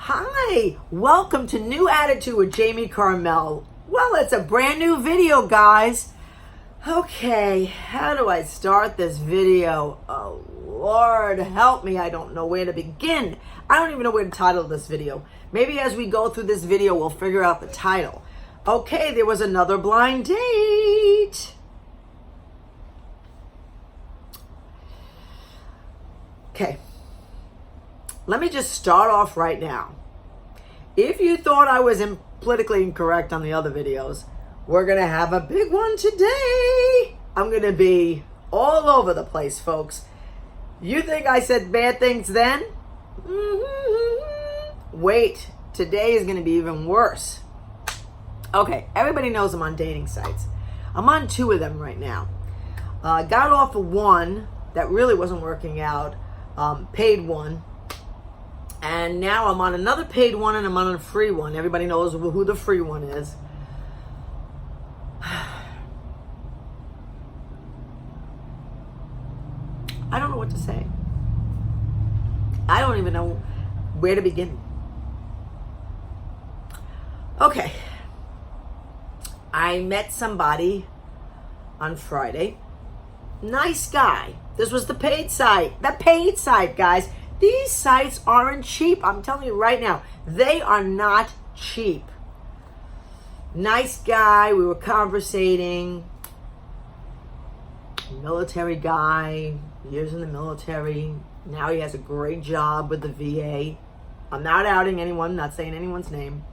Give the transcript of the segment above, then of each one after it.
Hi, welcome to New Attitude with Jamie Carmel. Well, it's a brand new video, guys. Okay, how do I start this video? Oh, Lord, help me. I don't know where to begin. I don't even know where to title this video. Maybe as we go through this video, we'll figure out the title. Okay, there was another blind date. Okay, let me just start off right now. If you thought I was politically incorrect on the other videos, we're going to have a big one today. I'm going to be all over the place, folks. You think I said bad things then? Wait, today is going to be even worse. Okay, everybody knows I'm on dating sites. I'm on 2 of them right now. Got off of one that really wasn't working out. Paid one, and now I'm on another paid one, and I'm on a free one. Everybody knows who the free one is. I don't know what to say. I don't even know where to begin. Okay, I met somebody on Friday. Nice guy. This was the paid site. The paid site, guys. These sites aren't cheap. I'm telling you right now. They are not cheap. Nice guy. We were conversating. Military guy. Years in the military. Now he has a great job with the VA. I'm not outing anyone. Not saying anyone's name.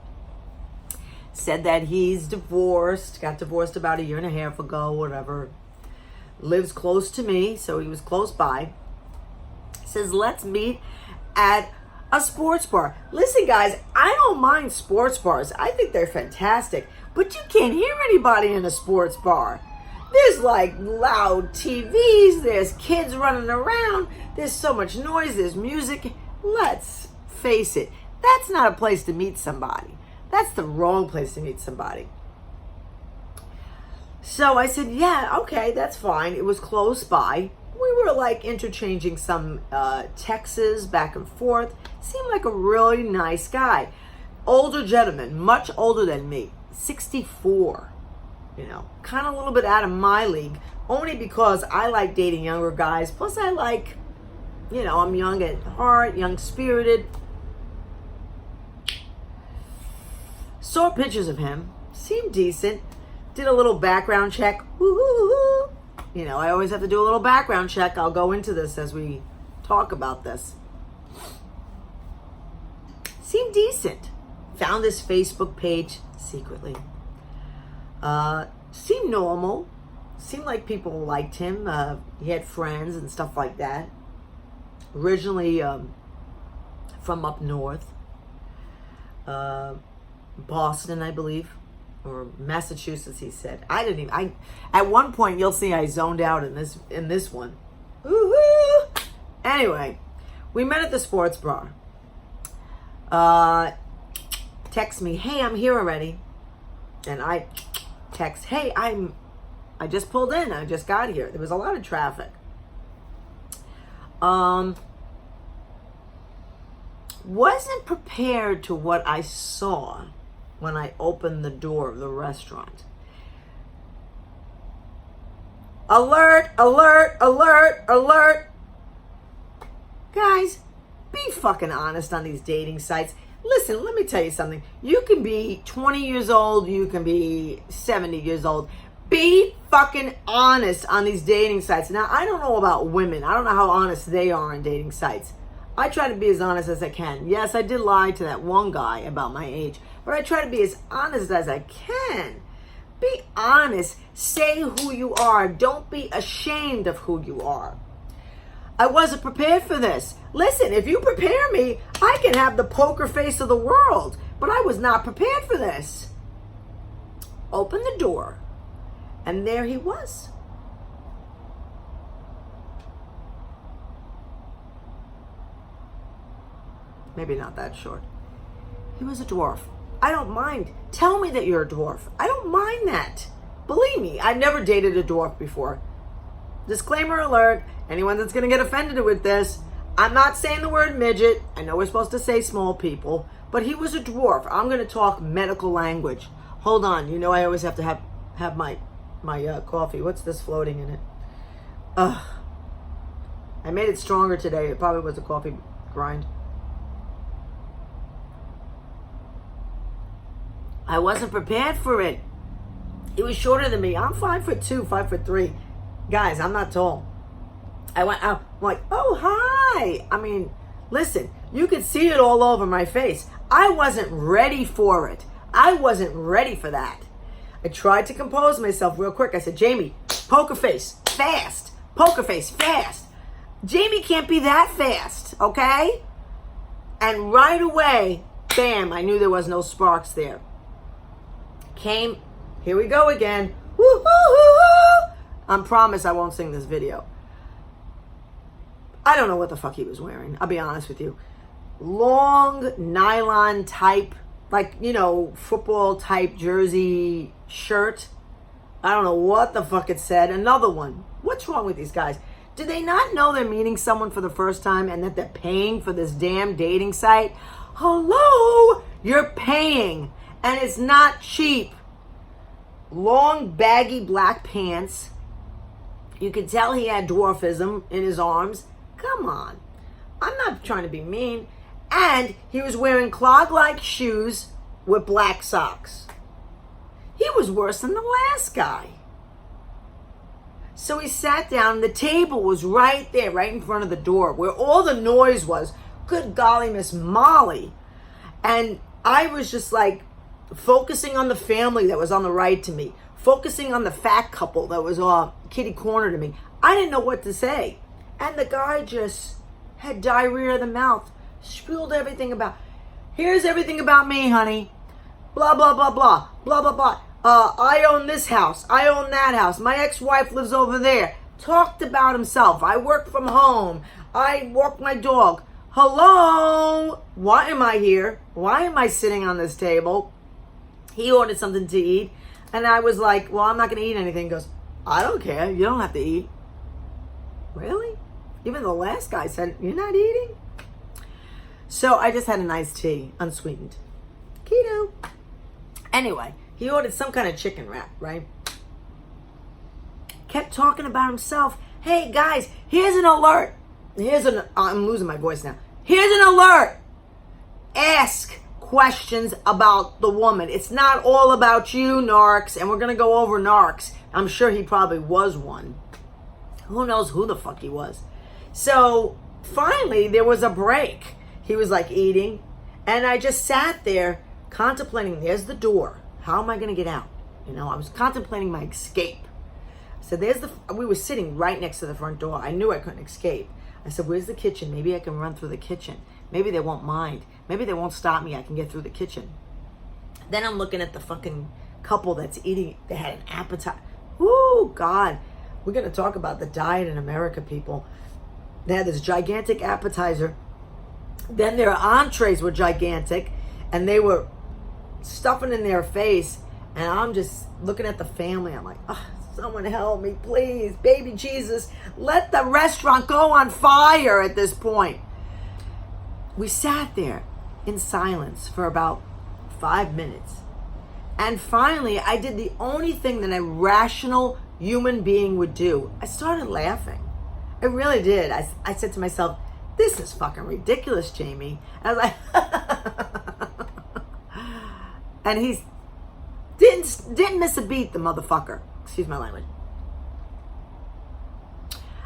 Said that he's divorced. Got divorced about 1.5 years ago. Whatever. Lives close to me, so he was close by. Says, let's meet at a sports bar. Listen, guys, I don't mind sports bars. I think they're fantastic. But you can't hear anybody in a sports bar. There's like loud TVs. There's kids running around. There's so much noise. There's music. Let's face it. That's not a place to meet somebody. That's the wrong place to meet somebody. So I said, yeah, okay, that's fine. It was close by. We were like interchanging some texts back and forth. Seemed like a really nice guy. Older gentleman, much older than me, 64. You know, kind of a little bit out of my league, only because I like dating younger guys. Plus I like, you know, I'm young at heart, young-spirited. Saw pictures of him. Seemed decent. Did a little background check. Woo-hoo-hoo. You know, I always have to do a little background check. I'll go into this as we talk about this. Seemed decent. Found his Facebook page secretly. Seemed normal. Seemed like people liked him. He had friends and stuff like that. Originally from up north. Boston, I believe. Or Massachusetts, he said. At one point, you'll see I zoned out in this one. Woo-hoo! Anyway, we met at the sports bar. Text me, hey, I'm here already. And I text, hey, I just pulled in. I just got here. There was a lot of traffic. Wasn't prepared to what I saw when I opened the door of the restaurant. Alert, alert, alert, alert. Guys, be fucking honest on these dating sites. Listen, let me tell you something. You can be 20 years old. You can be 70 years old. Be fucking honest on these dating sites. Now, I don't know about women. I don't know how honest they are on dating sites. I try to be as honest as I can. Yes, I did lie to that one guy about my age. But I try to be as honest as I can. Be honest. Say who you are. Don't be ashamed of who you are. I wasn't prepared for this. Listen, if you prepare me, I can have the poker face of the world. But I was not prepared for this. Open the door. And there he was. Maybe not that short. He was a dwarf. I don't mind. Tell me that you're a dwarf. I don't mind that. Believe me, I've never dated a dwarf before. Disclaimer alert, anyone that's going to get offended with this, I'm not saying the word midget. I know we're supposed to say small people, but he was a dwarf. I'm going to talk medical language. Hold on. You know I always have to have my coffee. What's this floating in it? Ugh. I made it stronger today. It probably was a coffee grind. I wasn't prepared for it. He was shorter than me. I'm 5'2", 5'3". Guys, I'm not tall. I'm like, oh, hi. I mean, listen, you could see it all over my face. I wasn't ready for it. I wasn't ready for that. I tried to compose myself real quick. I said, Jamie, poker face, fast. Poker face, fast. Jamie can't be that fast, okay? And right away, bam, I knew there was no sparks there. Came, here we go again. Woo-hoo-hoo-hoo. I promise I won't sing this video. I don't know what the fuck he was wearing. I'll be honest with you. Long nylon type, like, you know, football type jersey shirt. I don't know what the fuck it said. Another one. What's wrong with these guys? Do they not know they're meeting someone for the first time and that they're paying for this damn dating site? Hello? You're paying. And it's not cheap. Long, baggy black pants. You could tell he had dwarfism in his arms. Come on. I'm not trying to be mean. And he was wearing clog-like shoes with black socks. He was worse than the last guy. So he sat down. The table was right there, right in front of the door, where all the noise was. Good golly, Miss Molly. And I was just like focusing on the family that was on the right to me, focusing on the fat couple that was kitty corner to me. I didn't know what to say. And the guy just had diarrhea of the mouth, spilled everything about, here's everything about me, honey. Blah, blah, blah, blah, blah, blah, blah. I own this house. I own that house. My ex-wife lives over there. Talked about himself. I work from home. I walk my dog. Hello? Why am I here? Why am I sitting on this table? He ordered something to eat. And I was like, well, I'm not going to eat anything. He goes, I don't care. You don't have to eat. Really? Even the last guy said, you're not eating? So I just had a nice tea, unsweetened. Keto. Anyway, he ordered some kind of chicken wrap, right? Kept talking about himself. Hey, guys, here's an alert. I'm losing my voice now. Here's an alert. Ask questions about the woman. It's not all about you, narcs, and we're going to go over narcs. I'm sure he probably was one. Who knows who the fuck he was. So finally, there was a break. He was like eating, and I just sat there contemplating, there's the door. How am I going to get out? You know, I was contemplating my escape. So we were sitting right next to the front door. I knew I couldn't escape. I said, where's the kitchen? Maybe I can run through the kitchen. Maybe they won't mind. Maybe they won't stop me. I can get through the kitchen. Then I'm looking at the fucking couple that's eating. They had an appetite. Woo, God. We're going to talk about the diet in America, people. They had this gigantic appetizer. Then their entrees were gigantic. And they were stuffing in their face. And I'm just looking at the family. I'm like, oh, someone help me, please. Baby Jesus, let the restaurant go on fire at this point. We sat there in silence for about 5 minutes. And finally, I did the only thing that a rational human being would do. I started laughing. I really did. I said to myself, this is fucking ridiculous, Jamie. I was like, and he didn't miss a beat, the motherfucker. Excuse my language.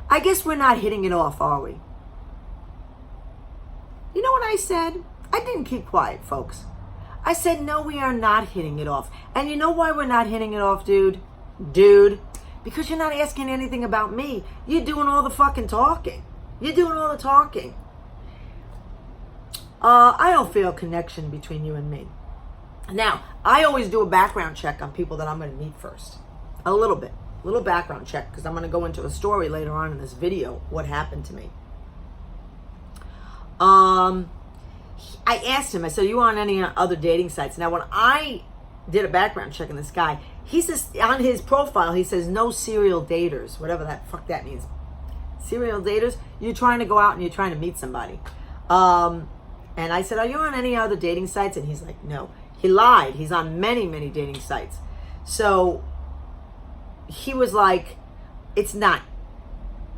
I guess we're not hitting it off, are we? You know what I said? I didn't keep quiet, folks. I said, no, we are not hitting it off. And you know why we're not hitting it off, dude? Because you're not asking anything about me. You're doing all the fucking talking. You're doing all the talking. I don't feel a connection between you and me. Now, I always do a background check on people that I'm going to meet first. A little bit. A little background check, because I'm going to go into a story later on in this video, what happened to me. I asked him, I said, are you on any other dating sites? Now, when I did a background check on this guy, he says, on his profile, he says, no serial daters, whatever that fuck that means. Serial daters? You're trying to go out and you're trying to meet somebody. And I said, are you on any other dating sites? And he's like, no. He lied. He's on many, many dating sites. So he was like, it's not,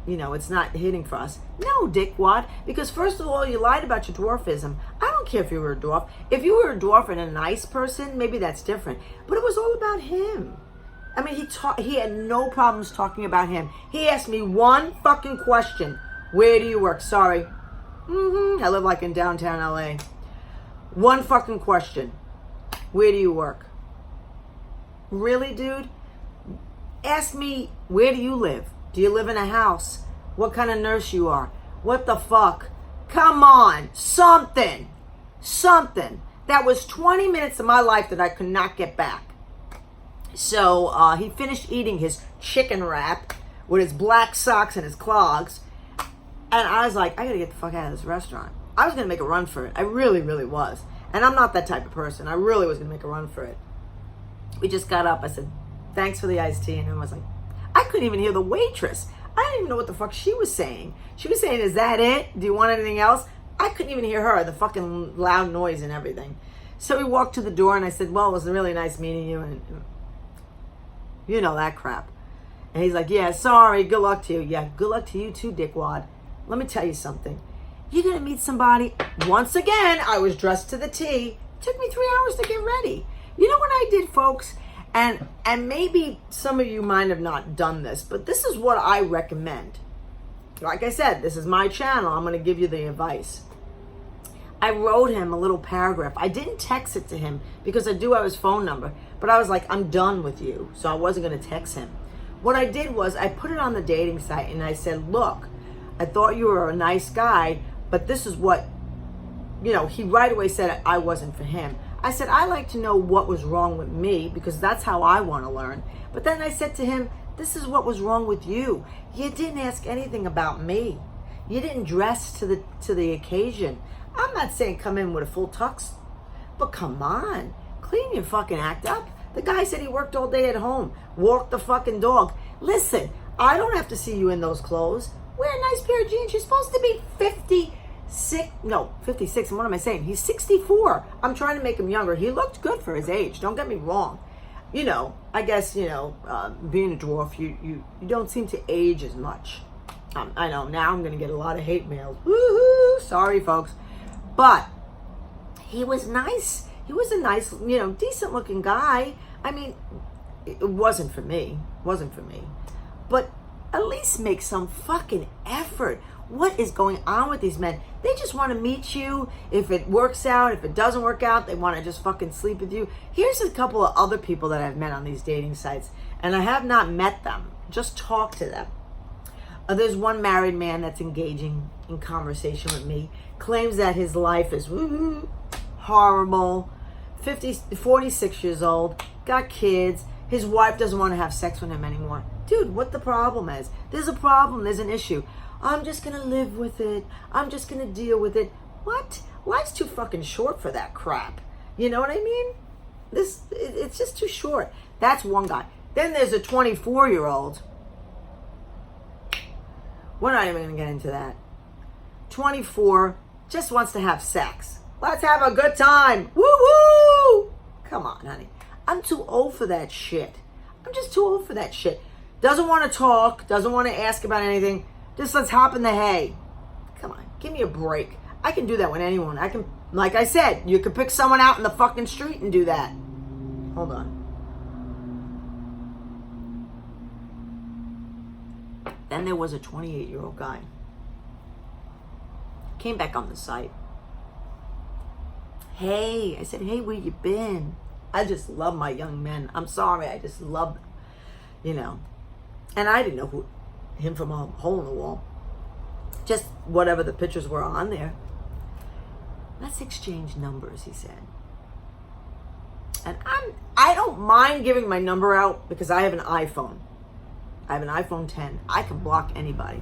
it's not hitting for us. No, dickwad. Because first of all, you lied about your dwarfism. I don't care if you were a dwarf. If you were a dwarf and a nice person, maybe that's different. But it was all about him. I mean, he had no problems talking about him. He asked me one fucking question. Where do you work? Sorry. I live like in downtown LA. One fucking question. Where do you work? Really, dude? Ask me, where do you live? Do you live in a house? What kind of nurse you are? What the fuck? Come on. Something. That was 20 minutes of my life that I could not get back. So he finished eating his chicken wrap with his black socks and his clogs. And I was like, I gotta get the fuck out of this restaurant. I was gonna make a run for it. I really, really was. And I'm not that type of person. I really was gonna make a run for it. We just got up. I said, thanks for the iced tea. And I was like, I couldn't even hear the waitress. I didn't even know what the fuck she was saying. She was saying, is that it? Do you want anything else? I couldn't even hear her, the fucking loud noise and everything. So we walked to the door and I said, well, it was really nice meeting you. And you know that crap. And he's like, yeah, sorry, good luck to you. Yeah, good luck to you too, dickwad. Let me tell you something. You're going to meet somebody. Once again, I was dressed to the T. It took me 3 hours to get ready. You know what I did, folks? And maybe some of you might have not done this, but this is what I recommend. Like I said, this is my channel. I'm going to give you the advice. I wrote him a little paragraph. I didn't text it to him because I do have his phone number, but I was like, I'm done with you. So I wasn't going to text him. What I did was I put it on the dating site and I said, look, I thought you were a nice guy, but this is what, he right away said I wasn't for him. I said, I like to know what was wrong with me because that's how I want to learn. But then I said to him, this is what was wrong with you. You didn't ask anything about me. You didn't dress to the occasion. I'm not saying come in with a full tux, but come on, clean your fucking act up. The guy said he worked all day at home, walked the fucking dog. Listen, I don't have to see you in those clothes. Wear a nice pair of jeans. You're supposed to be 56. And what am I saying? He's 64. I'm trying to make him younger. He looked good for his age. Don't get me wrong. I guess, being a dwarf, you don't seem to age as much. I know now I'm going to get a lot of hate mail. Woohoo! Sorry, folks. But he was nice. He was a nice, decent looking guy. I mean, it wasn't for me. But at least make some fucking effort. What is going on with these men? They just want to meet you. If it works out, if it doesn't work out, they want to just fucking sleep with you. Here's a couple of other people that I've met on these dating sites, and I have not met them. Just talk to them. There's one married man that's engaging in conversation with me, claims that his life is horrible, 46 years old, got kids. His wife doesn't want to have sex with him anymore. Dude, what the problem is? There's a problem. There's an issue. I'm just going to live with it. I'm just going to deal with it. What? Life's too fucking short for that crap. You know what I mean? It's just too short. That's one guy. Then there's a 24-year-old. We're not even going to get into that. 24, just wants to have sex. Let's have a good time. Woo-woo! Come on, honey. I'm too old for that shit. I'm just too old for that shit. Doesn't want to talk. Doesn't want to ask about anything. Just let's hop in the hay. Come on, give me a break. I can do that with anyone. I can, like I said, you could pick someone out in the fucking street and do that. Hold on. Then there was a 28-year-old guy. Came back on the site. Hey, I said, hey, where you been? I just love my young men. I'm sorry, I just love them. And I didn't know him from a hole in the wall. Just whatever the pictures were on there. Let's exchange numbers, he said. And I don't mind giving my number out because I have an iPhone. I have an iPhone 10. I can block anybody.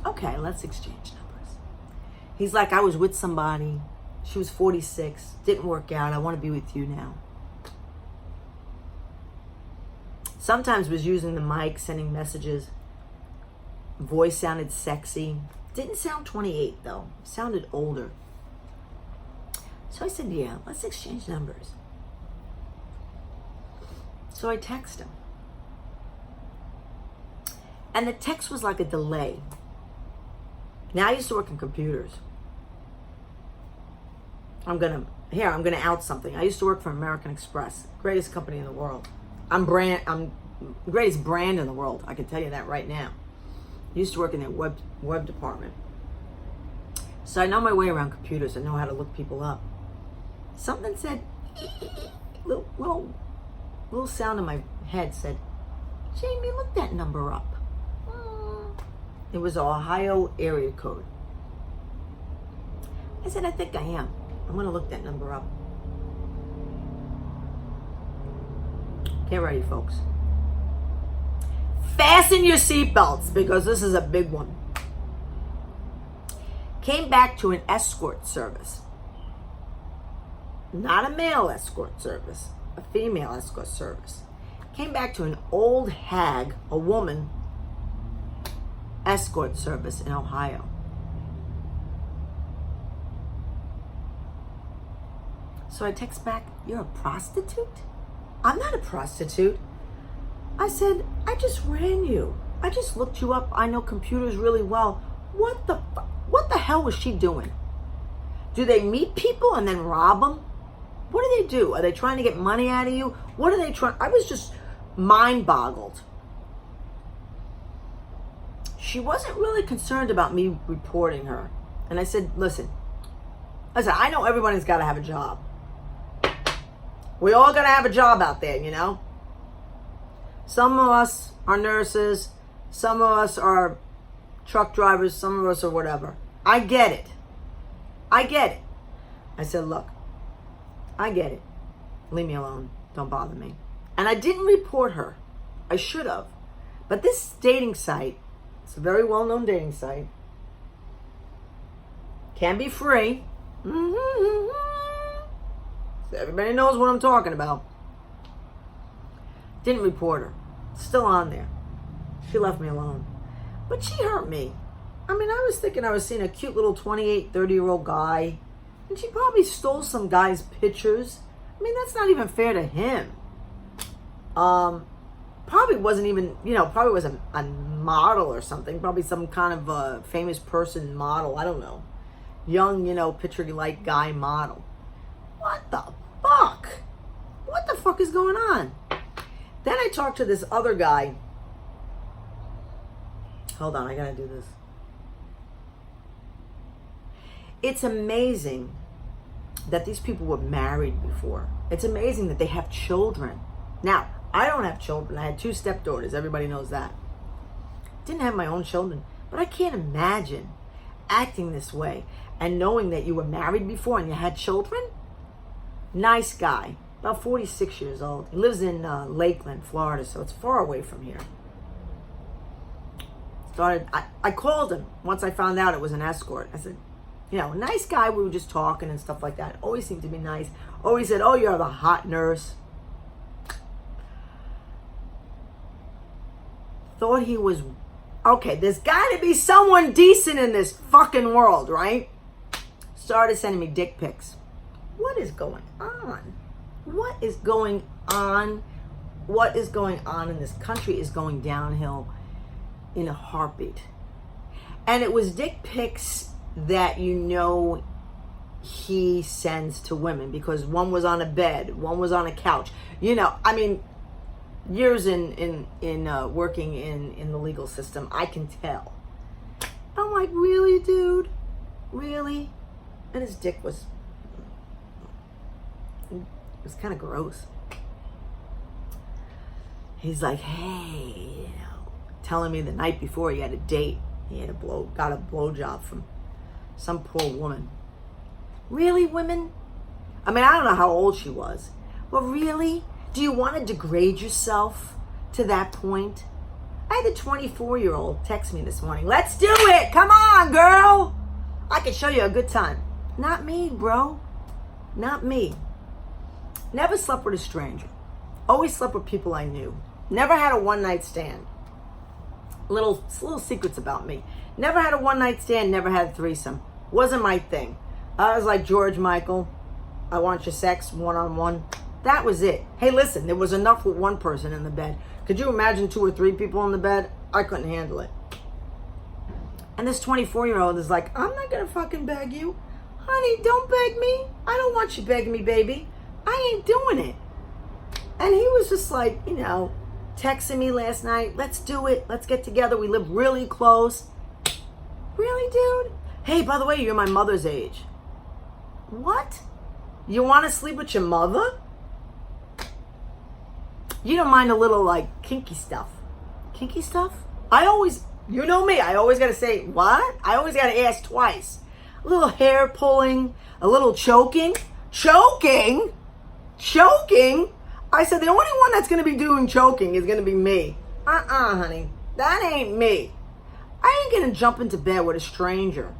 Okay, let's exchange numbers. He's like, I was with somebody. She was 46. Didn't work out. I want to be with you now. Sometimes was using the mic, sending messages. Voice sounded sexy. Didn't sound 28 though. Sounded older. So I said, yeah, let's exchange numbers. So I text him. And the text was like a delay. Now I used to work in computers. I'm gonna out something. I used to work for American Express, greatest company in the world. I'm greatest brand in the world. I can tell you that right now. I used to work in their web department. So I know my way around computers. I know how to look people up. Something said, little sound in my head said, Jamie, look that number up. It was an Ohio area code. I said, I think I am. I'm going to look that number up. Get ready, folks. Fasten your seatbelts because this is a big one. Came back to an escort service. Not a male escort service, a female escort service. Came back to an old hag, a woman, escort service in Ohio. So I text back, you're a prostitute? I'm not a prostitute. I said, I just ran you. I just looked you up. I know computers really well. What the hell was she doing? Do they meet people and then rob them? What do they do? Are they trying to get money out of you? What are they trying? I was just mind boggled. She wasn't really concerned about me reporting her. And I said, listen, I know everybody's got to have a job. We all got to have a job out there, you know? Some of us are nurses. Some of us are truck drivers. Some of us are whatever. I get it. I said, look, I get it. Leave me alone. Don't bother me. And I didn't report her. I should have. But this dating site, it's a very well-known dating site, can be free. So everybody knows what I'm talking about. Didn't report her. Still on there. She left me alone. But she hurt me. I mean, I was thinking I was seeing a cute little 28, 30-year-old guy. And she probably stole some guy's pictures. I mean, that's not even fair to him. Probably wasn't even, probably was a model or something. Probably some kind of a famous person model. I don't know. Young, picture-like guy model. What the fuck? What the fuck is going on? Then I talked to this other guy. Hold on, I gotta do this. It's amazing that these people were married before. It's amazing that they have children. Now, I don't have children. I had 2 stepdaughters. Everybody knows that. Didn't have my own children. But I can't imagine acting this way and knowing that you were married before and you had children. Nice guy. About 46 years old. He lives in Lakeland, Florida, so it's far away from here. I called him once I found out it was an escort. I said, nice guy. We were just talking and stuff like that. Always seemed to be nice. Always said, oh, you're the hot nurse. Thought he was, okay, there's got to be someone decent in this fucking world, right? Started sending me dick pics. What is going on? What is going on? What is going on in this country is going downhill in a heartbeat. And it was dick pics that he sends to women, because one was on a bed, one was on a couch. Years in working in the legal system, I can tell. I'm like, really, dude? Really? And his dick was kind of gross. He's like, hey, telling me the night before he had a date. He had got a blowjob from some poor woman. Really, women? I don't know how old she was. Well, really? Do you want to degrade yourself to that point? I had a 24-year-old text me this morning. Let's do it. Come on, girl. I can show you a good time. Not me, bro. Not me. Never slept with a stranger. Always slept with people I knew. Never had a one-night stand. Little secrets about me. Never had a one-night stand, never had a threesome. Wasn't my thing. I was like George Michael. I want your sex one-on-one. That was it. Hey, listen, there was enough with one person in the bed. Could you imagine 2 or 3 people in the bed? I couldn't handle it. And this 24-year-old is like, I'm not going to fucking beg you. Honey, don't beg me. I don't want you begging me, baby. I ain't doing it. And he was just like, texting me last night. Let's do it. Let's get together. We live really close. Really, dude? Hey, by the way, you're my mother's age. What? You want to sleep with your mother? You don't mind a little, kinky stuff. Kinky stuff? You know me, I always got to say, what? I always got to ask twice. A little hair pulling, a little choking. Choking? I said, the only one that's going to be doing choking is going to be me. Honey. That ain't me. I ain't going to jump into bed with a stranger.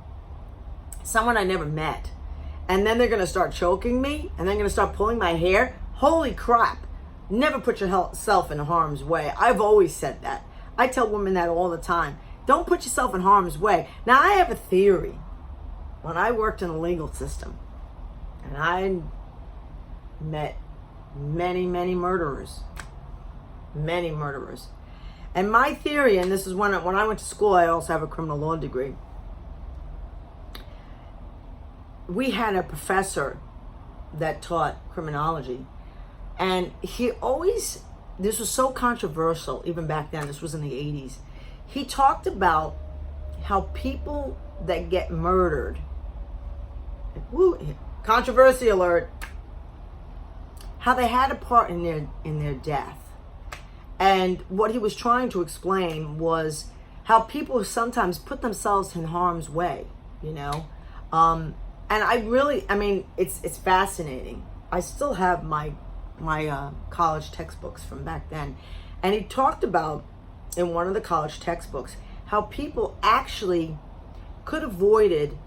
Someone I never met. And then they're going to start choking me. And they're going to start pulling my hair. Holy crap. Never put yourself in harm's way. I've always said that. I tell women that all the time. Don't put yourself in harm's way. Now, I have a theory. When I worked in the legal system, and I met many, many murderers. Many murderers. And my theory, and this is when I went to school, I also have a criminal law degree. We had a professor that taught criminology. And he always, this was so controversial, even back then, this was in the 80s. He talked about how people that get murdered, controversy alert, how they had a part in their death. And what he was trying to explain was how people sometimes put themselves in harm's way, And it's fascinating. I still have my college textbooks from back then. And he talked about, in one of the college textbooks, how people actually could have avoided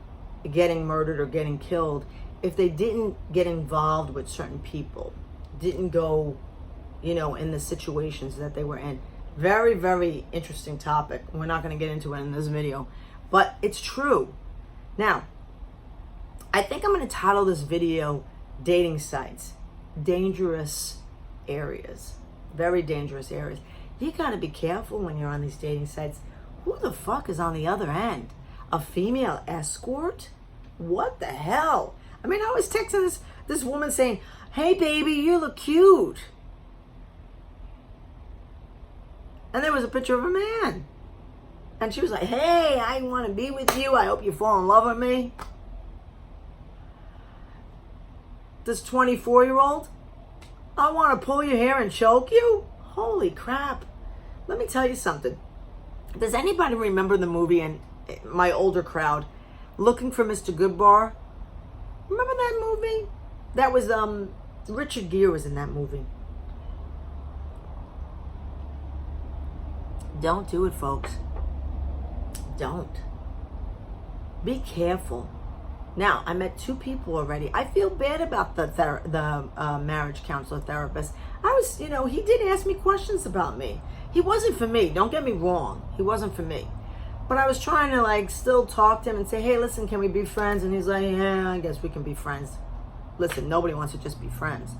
getting murdered or getting killed if they didn't get involved with certain people, didn't go, in the situations that they were in. Very, very interesting topic. We're not going to get into it in this video, but it's true. Now, I think I'm going to title this video, Dating Sites. Dangerous areas. Very dangerous areas. You got to be careful when you're on these dating sites. Who the fuck is on the other end? A female escort? What the hell? I was texting this woman saying, hey baby, you look cute. And there was a picture of a man. And she was like, hey, I want to be with you. I hope you fall in love with me. This 24-year-old, I want to pull your hair and choke you? Holy crap. Let me tell you something. Does anybody remember the movie, and my older crowd, Looking for Mr. Goodbar? Remember that movie? That was, Richard Gere was in that movie. Don't do it, folks. Don't. Be careful. Now, I met 2 people already. I feel bad about the marriage counselor therapist. He did ask me questions about me. He wasn't for me. Don't get me wrong. He wasn't for me. But I was trying to still talk to him and say, hey, listen, can we be friends? And he's like, yeah, I guess we can be friends. Listen, nobody wants to just be friends.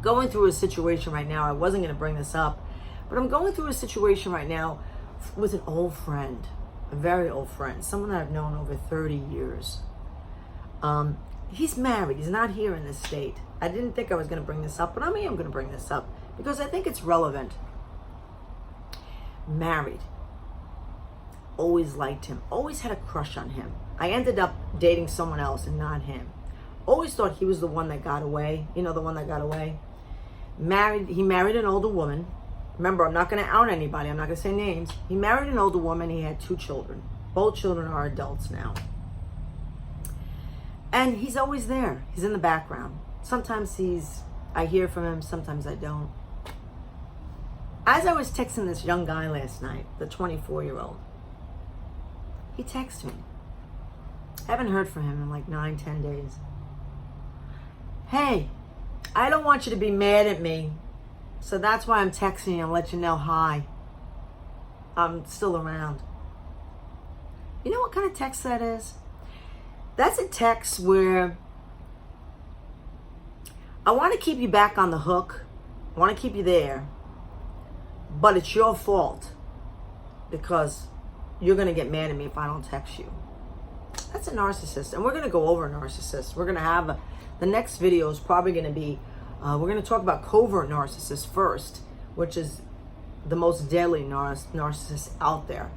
Going through a situation right now, I wasn't going to bring this up, but I'm going through a situation right now with an old friend. A very old friend, someone that I've known over 30 years. He's married. He's not here in this state. I didn't think I was going to bring this up, but I am going to bring this up because I think it's relevant. Married. Always liked him. Always had a crush on him. I ended up dating someone else and not him. Always thought he was the one that got away. The one that got away. He married an older woman. Remember, I'm not going to out anybody. I'm not going to say names. He married an older woman. He had 2 children. Both children are adults now. And he's always there. He's in the background. Sometimes I hear from him. Sometimes I don't. As I was texting this young guy last night, the 24-year-old, he texted me. I haven't heard from him in 9-10 days. Hey, I don't want you to be mad at me. So that's why I'm texting you and let you know hi. I'm still around. You know what kind of text that is? That's a text where I want to keep you back on the hook. I want to keep you there. But it's your fault because you're going to get mad at me if I don't text you. That's a narcissist. And we're going to go over a narcissist. We're going to have the next video is probably going to be, we're going to talk about covert narcissists first, which is the most deadly narcissist out there.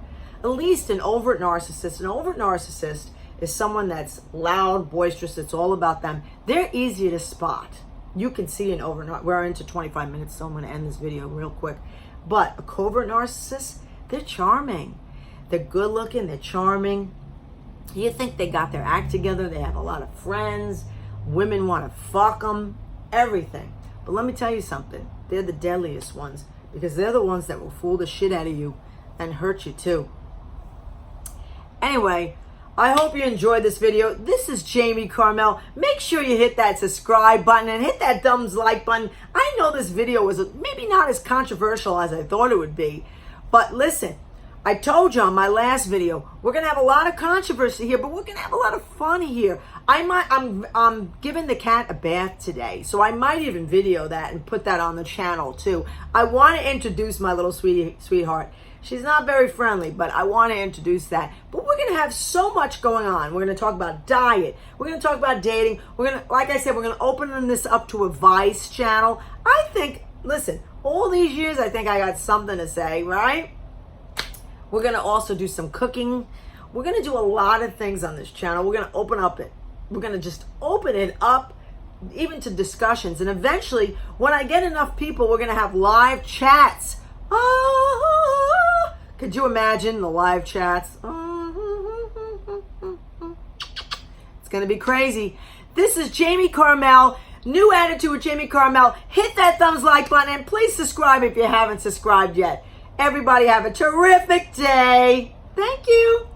At least an overt narcissist. An overt narcissist is someone that's loud, boisterous. It's all about them. They're easy to spot. You can see an overt. We're into 25 minutes, so I'm going to end this video real quick. But a covert narcissist, they're charming. They're good looking. They're charming. You think they got their act together. They have a lot of friends. Women want to fuck them. Everything. But let me tell you something. They're the deadliest ones because they're the ones that will fool the shit out of you and hurt you too. Anyway, I hope you enjoyed this video. This is Jamie Carmel. Make sure you hit that subscribe button and hit that thumbs like button. I know this video was maybe not as controversial as I thought it would be. But listen, I told you on my last video, we're going to have a lot of controversy here, but we're going to have a lot of fun here. I'm giving the cat a bath today, so I might even video that and put that on the channel too. I want to introduce my little sweetheart. She's not very friendly, but I want to introduce that. But we're going to have so much going on. We're going to talk about diet. We're going to talk about dating. We're going to, like I said, we're going to open this up to a Vice channel. I think, listen, all these years, I think I got something to say, right? We're going to also do some cooking. We're going to do a lot of things on this channel. We're going to open up it. We're going to just open it up even to discussions. And eventually, when I get enough people, we're going to have live chats. Could you imagine the live chats? It's going to be crazy. This is Jamie Carmel. New attitude with Jamie Carmel. Hit that thumbs like button and please subscribe if you haven't subscribed yet. Everybody have a terrific day. Thank you.